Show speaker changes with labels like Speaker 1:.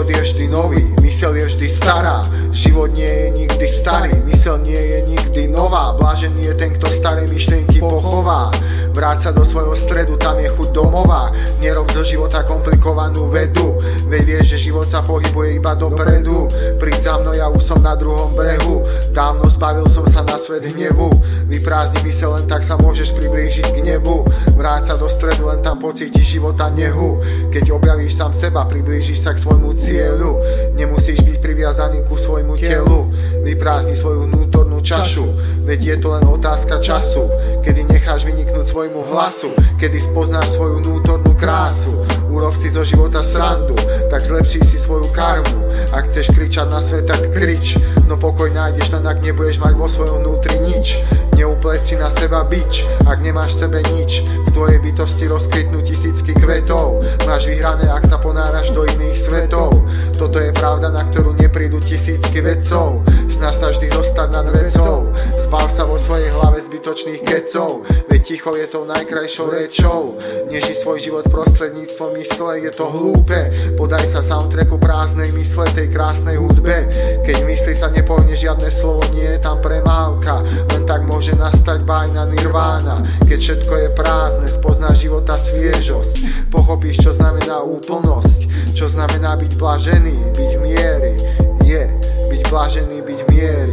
Speaker 1: Život je vždy nový, myseľ je vždy stará. Život nie je nikdy starý, myseľ nie je nikdy nová. Blážený je ten, kto staré myšlienky pochová. Vráť sa do svojho stredu, tam je chuť domová. Nerob zo života komplikovanú vedu, veď vieš, že život sa pohybuje iba dopredu. Príď za mnou, ja už som na druhom brehu. Dávno zbavil som sa na svet hnevu. Vyprázdni myseľ, len tak sa môžeš priblížiť k nebu. Vráť sa do stredu, len tam pocítiš života nehu. Keď objavíš sám seba, priblížiš sa k svojmu cieľu. Nemusíš byť priviazaný ku svojmu telu. Vyprázdni svoju vnútornú čašu, veď je to len otázka času, kedy necháš vyniknúť svojmu hlasu, kedy spoznáš svoju vnútornú krásu. Urob si zo života srandu, tak zlepší si svoju karmu. Ak chceš kričať na svet, tak krič, no pokoj nájdeš len, ak nebudeš mať vo svojom vnútri nič. Neupleť si na seba bič, ak nemáš v sebe nič. V tvojej bytosti rozkvitnú tisícky kvetov. Máš vyhrané, ak sa ponáraš do iných svetov. Toto je pravda, na ktorú neprídu tisícky vedcov. Snaž sa vždy zostať nad vecou. Zbav sa vo svojej hlave zbytočných kecov, veď ticho je tou najkrajšou rečou. Neži svoj život prostredníctvom mysle, je to hlúpe. Podaj sa soundtracku prázdnej mysle, tej krásnej hudbe. Keď v mysli sa nepohne žiadne slovo, nie je tam premávka. Len tak môže nastať bájna nirvána. Keď všetko je prázdne, spoznáš života sviežosť. Pochopíš, čo znamená úplnosť, čo znamená byť blažený, byť v miery. Byť blažený, byť v miery.